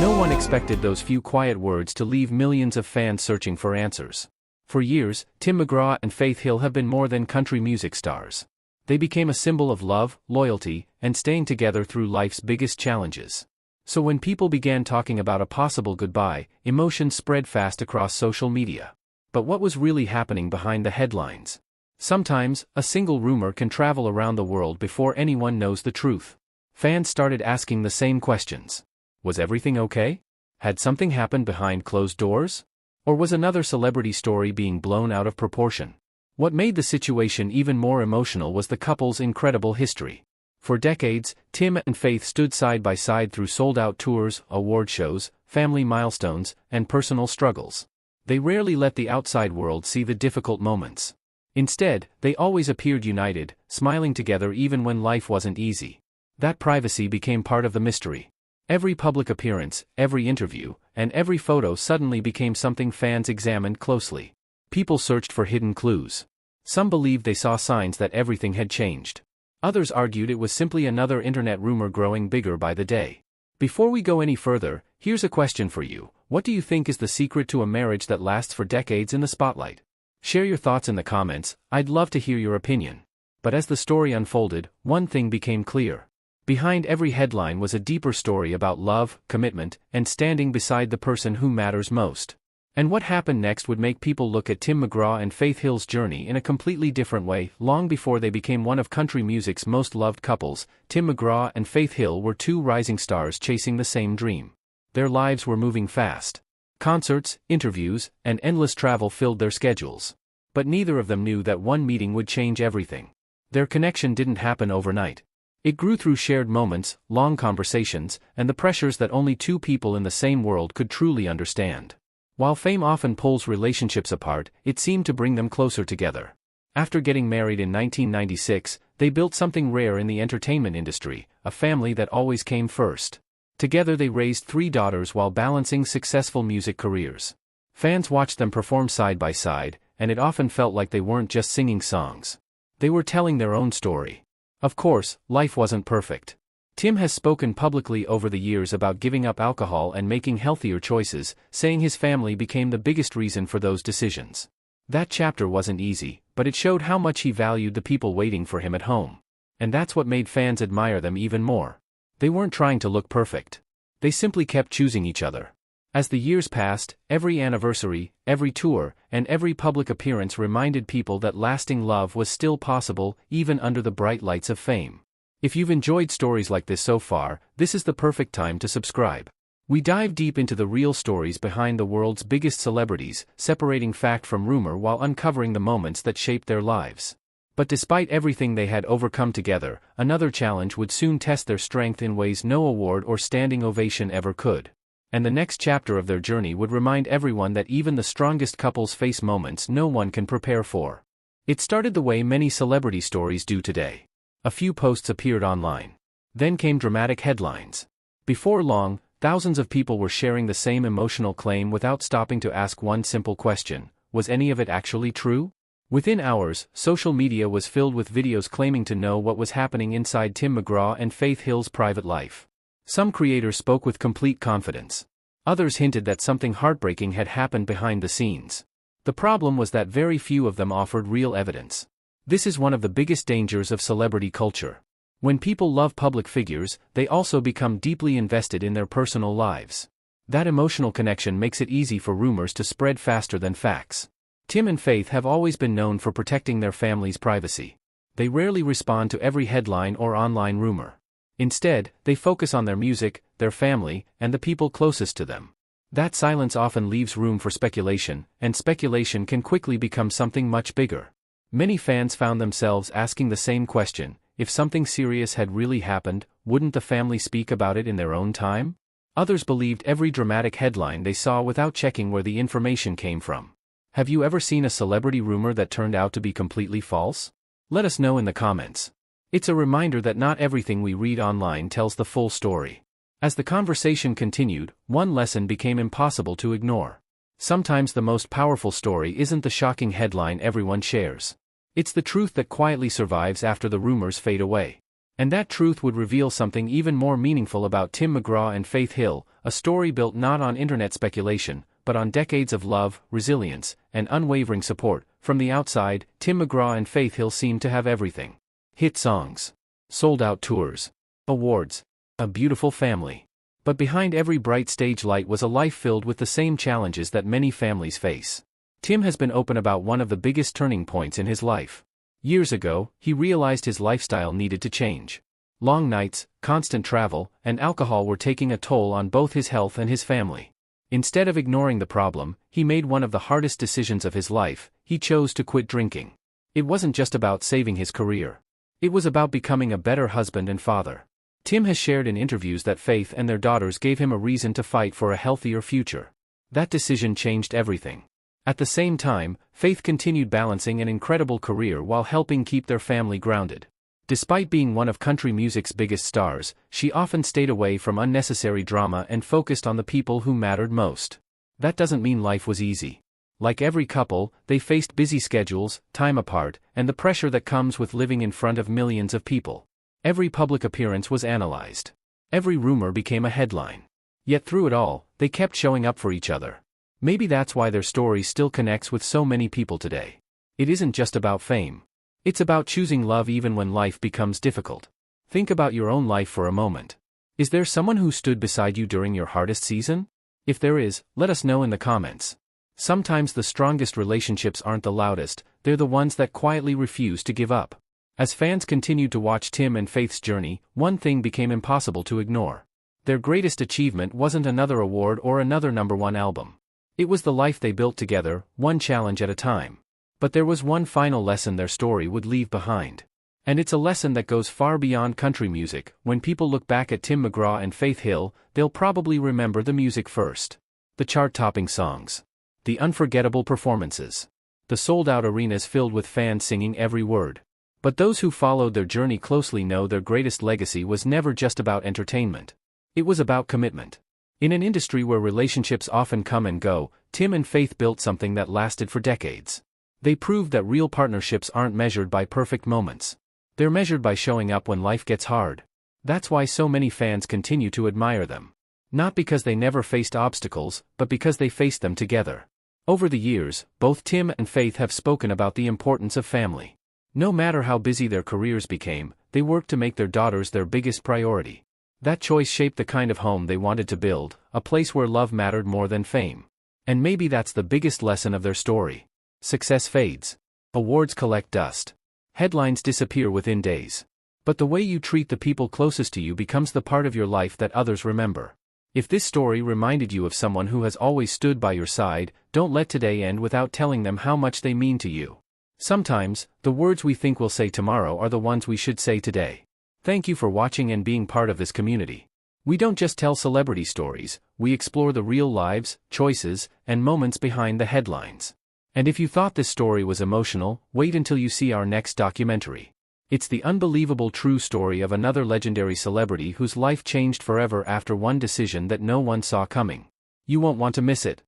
no one expected those few quiet words to leave millions of fans searching for answers. For years, Tim McGraw and Faith Hill have been more than country music stars. They became a symbol of love, loyalty, and staying together through life's biggest challenges. So when people began talking about a possible goodbye, emotions spread fast across social media. But what was really happening behind the headlines? Sometimes, a single rumor can travel around the world before anyone knows the truth. Fans started asking the same questions. Was everything okay? Had something happened behind closed doors? Or was another celebrity story being blown out of proportion? What made the situation even more emotional was the couple's incredible history. For decades, Tim and Faith stood side by side through sold-out tours, award shows, family milestones, and personal struggles. They rarely let the outside world see the difficult moments. Instead, they always appeared united, smiling together even when life wasn't easy. That privacy became part of the mystery. Every public appearance, every interview, and every photo suddenly became something fans examined closely. People searched for hidden clues. Some believed they saw signs that everything had changed. Others argued it was simply another internet rumor growing bigger by the day. Before we go any further, here's a question for you. What do you think is the secret to a marriage that lasts for decades in the spotlight? Share your thoughts in the comments. I'd love to hear your opinion. But as the story unfolded, one thing became clear. Behind every headline was a deeper story about love, commitment, and standing beside the person who matters most. And what happened next would make people look at Tim McGraw and Faith Hill's journey in a completely different way. Long before they became one of country music's most loved couples, Tim McGraw and Faith Hill were two rising stars chasing the same dream. Their lives were moving fast. Concerts, interviews, and endless travel filled their schedules. But neither of them knew that one meeting would change everything. Their connection didn't happen overnight. It grew through shared moments, long conversations, and the pressures that only two people in the same world could truly understand. While fame often pulls relationships apart, it seemed to bring them closer together. After getting married in 1996, they built something rare in the entertainment industry, a family that always came first. Together they raised 3 daughters while balancing successful music careers. Fans watched them perform side by side, and it often felt like they weren't just singing songs. They were telling their own story. Of course, life wasn't perfect. Tim has spoken publicly over the years about giving up alcohol and making healthier choices, saying his family became the biggest reason for those decisions. That chapter wasn't easy, but it showed how much he valued the people waiting for him at home. And that's what made fans admire them even more. They weren't trying to look perfect. They simply kept choosing each other. As the years passed, every anniversary, every tour, and every public appearance reminded people that lasting love was still possible, even under the bright lights of fame. If you've enjoyed stories like this so far, this is the perfect time to subscribe. We dive deep into the real stories behind the world's biggest celebrities, separating fact from rumor while uncovering the moments that shaped their lives. But despite everything they had overcome together, another challenge would soon test their strength in ways no award or standing ovation ever could. And the next chapter of their journey would remind everyone that even the strongest couples face moments no one can prepare for. It started the way many celebrity stories do today. A few posts appeared online. Then came dramatic headlines. Before long, thousands of people were sharing the same emotional claim without stopping to ask one simple question: was any of it actually true? Within hours, social media was filled with videos claiming to know what was happening inside Tim McGraw and Faith Hill's private life. Some creators spoke with complete confidence. Others hinted that something heartbreaking had happened behind the scenes. The problem was that very few of them offered real evidence. This is one of the biggest dangers of celebrity culture. When people love public figures, they also become deeply invested in their personal lives. That emotional connection makes it easy for rumors to spread faster than facts. Tim and Faith have always been known for protecting their family's privacy. They rarely respond to every headline or online rumor. Instead, they focus on their music, their family, and the people closest to them. That silence often leaves room for speculation, and speculation can quickly become something much bigger. Many fans found themselves asking the same question: if something serious had really happened, wouldn't the family speak about it in their own time? Others believed every dramatic headline they saw without checking where the information came from. Have you ever seen a celebrity rumor that turned out to be completely false? Let us know in the comments. It's a reminder that not everything we read online tells the full story. As the conversation continued, one lesson became impossible to ignore. Sometimes the most powerful story isn't the shocking headline everyone shares. It's the truth that quietly survives after the rumors fade away. And that truth would reveal something even more meaningful about Tim McGraw and Faith Hill, a story built not on internet speculation, but on decades of love, resilience, and unwavering support. From the outside, Tim McGraw and Faith Hill seemed to have everything. Hit songs, sold-out tours, awards, a beautiful family. But behind every bright stage light was a life filled with the same challenges that many families face. Tim has been open about one of the biggest turning points in his life. Years ago, he realized his lifestyle needed to change. Long nights, constant travel, and alcohol were taking a toll on both his health and his family. Instead of ignoring the problem, he made one of the hardest decisions of his life. He chose to quit drinking. It wasn't just about saving his career. It was about becoming a better husband and father. Tim has shared in interviews that Faith and their daughters gave him a reason to fight for a healthier future. That decision changed everything. At the same time, Faith continued balancing an incredible career while helping keep their family grounded. Despite being one of country music's biggest stars, she often stayed away from unnecessary drama and focused on the people who mattered most. That doesn't mean life was easy. Like every couple, they faced busy schedules, time apart, and the pressure that comes with living in front of millions of people. Every public appearance was analyzed. Every rumor became a headline. Yet through it all, they kept showing up for each other. Maybe that's why their story still connects with so many people today. It isn't just about fame. It's about choosing love even when life becomes difficult. Think about your own life for a moment. Is there someone who stood beside you during your hardest season? If there is, let us know in the comments. Sometimes the strongest relationships aren't the loudest, they're the ones that quietly refuse to give up. As fans continued to watch Tim and Faith's journey, one thing became impossible to ignore. Their greatest achievement wasn't another award or another #1 album. It was the life they built together, one challenge at a time. But there was one final lesson their story would leave behind. And it's a lesson that goes far beyond country music. When people look back at Tim McGraw and Faith Hill, they'll probably remember the music first. The chart-topping songs. The unforgettable performances. The sold-out arenas filled with fans singing every word. But those who followed their journey closely know their greatest legacy was never just about entertainment. It was about commitment. In an industry where relationships often come and go, Tim and Faith built something that lasted for decades. They proved that real partnerships aren't measured by perfect moments. They're measured by showing up when life gets hard. That's why so many fans continue to admire them. Not because they never faced obstacles, but because they faced them together. Over the years, both Tim and Faith have spoken about the importance of family. No matter how busy their careers became, they worked to make their daughters their biggest priority. That choice shaped the kind of home they wanted to build, a place where love mattered more than fame. And maybe that's the biggest lesson of their story. Success fades. Awards collect dust. Headlines disappear within days. But the way you treat the people closest to you becomes the part of your life that others remember. If this story reminded you of someone who has always stood by your side, don't let today end without telling them how much they mean to you. Sometimes, the words we think we'll say tomorrow are the ones we should say today. Thank you for watching and being part of this community. We don't just tell celebrity stories, we explore the real lives, choices, and moments behind the headlines. And if you thought this story was emotional, wait until you see our next documentary. It's the unbelievable true story of another legendary celebrity whose life changed forever after one decision that no one saw coming. You won't want to miss it.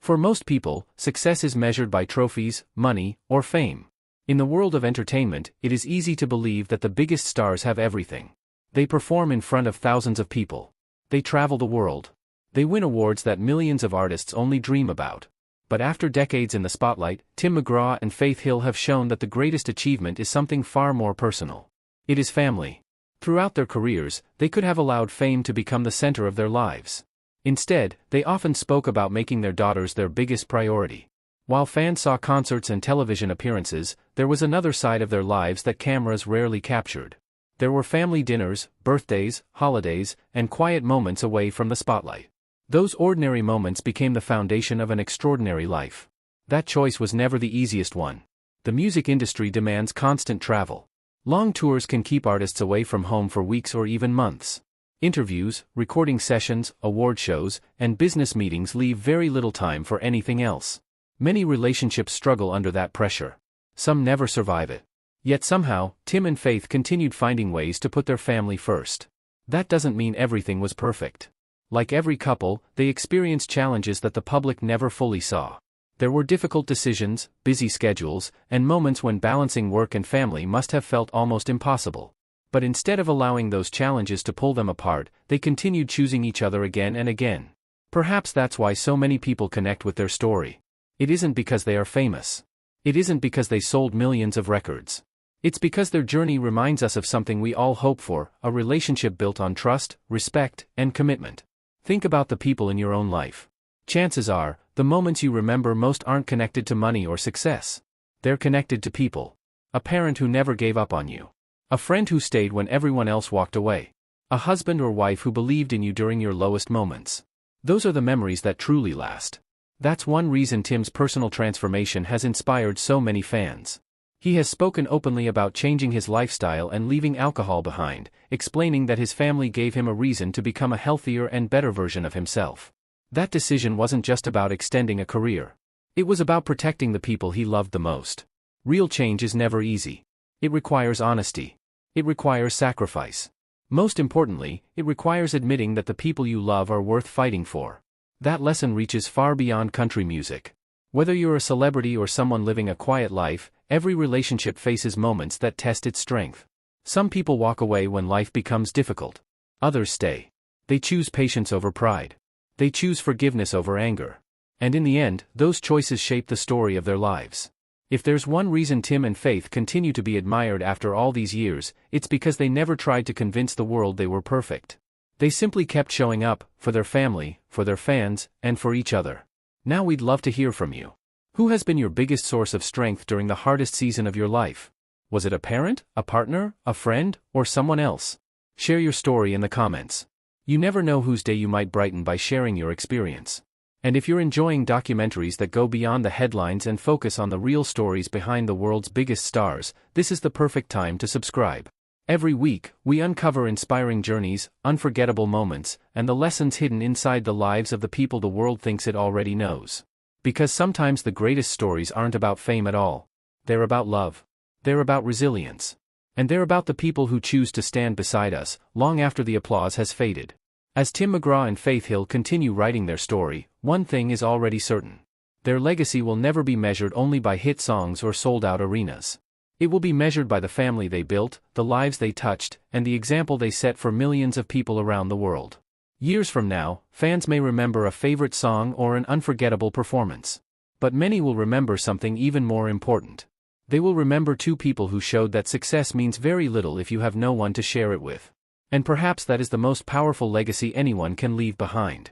For most people, success is measured by trophies, money, or fame. In the world of entertainment, it is easy to believe that the biggest stars have everything. They perform in front of thousands of people. They travel the world. They win awards that millions of artists only dream about. But after decades in the spotlight, Tim McGraw and Faith Hill have shown that the greatest achievement is something far more personal. It is family. Throughout their careers, they could have allowed fame to become the center of their lives. Instead, they often spoke about making their daughters their biggest priority. While fans saw concerts and television appearances, there was another side of their lives that cameras rarely captured. There were family dinners, birthdays, holidays, and quiet moments away from the spotlight. Those ordinary moments became the foundation of an extraordinary life. That choice was never the easiest one. The music industry demands constant travel. Long tours can keep artists away from home for weeks or even months. Interviews, recording sessions, award shows, and business meetings leave very little time for anything else. Many relationships struggle under that pressure. Some never survive it. Yet somehow, Tim and Faith continued finding ways to put their family first. That doesn't mean everything was perfect. Like every couple, they experienced challenges that the public never fully saw. There were difficult decisions, busy schedules, and moments when balancing work and family must have felt almost impossible. But instead of allowing those challenges to pull them apart, they continued choosing each other again and again. Perhaps that's why so many people connect with their story. It isn't because they are famous. It isn't because they sold millions of records. It's because their journey reminds us of something we all hope for, a relationship built on trust, respect, and commitment. Think about the people in your own life. Chances are, the moments you remember most aren't connected to money or success. They're connected to people. A parent who never gave up on you. A friend who stayed when everyone else walked away. A husband or wife who believed in you during your lowest moments. Those are the memories that truly last. That's one reason Tim's personal transformation has inspired so many fans. He has spoken openly about changing his lifestyle and leaving alcohol behind, explaining that his family gave him a reason to become a healthier and better version of himself. That decision wasn't just about extending a career. It was about protecting the people he loved the most. Real change is never easy. It requires honesty. It requires sacrifice. Most importantly, it requires admitting that the people you love are worth fighting for. That lesson reaches far beyond country music. Whether you're a celebrity or someone living a quiet life, every relationship faces moments that test its strength. Some people walk away when life becomes difficult. Others stay. They choose patience over pride. They choose forgiveness over anger. And in the end, those choices shape the story of their lives. If there's one reason Tim and Faith continue to be admired after all these years, it's because they never tried to convince the world they were perfect. They simply kept showing up, for their family, for their fans, and for each other. Now we'd love to hear from you. Who has been your biggest source of strength during the hardest season of your life? Was it a parent, a partner, a friend, or someone else? Share your story in the comments. You never know whose day you might brighten by sharing your experience. And if you're enjoying documentaries that go beyond the headlines and focus on the real stories behind the world's biggest stars, this is the perfect time to subscribe. Every week, we uncover inspiring journeys, unforgettable moments, and the lessons hidden inside the lives of the people the world thinks it already knows. Because sometimes the greatest stories aren't about fame at all. They're about love. They're about resilience. And they're about the people who choose to stand beside us, long after the applause has faded. As Tim McGraw and Faith Hill continue writing their story, one thing is already certain. Their legacy will never be measured only by hit songs or sold-out arenas. It will be measured by the family they built, the lives they touched, and the example they set for millions of people around the world. Years from now, fans may remember a favorite song or an unforgettable performance. But many will remember something even more important. They will remember two people who showed that success means very little if you have no one to share it with. And perhaps that is the most powerful legacy anyone can leave behind.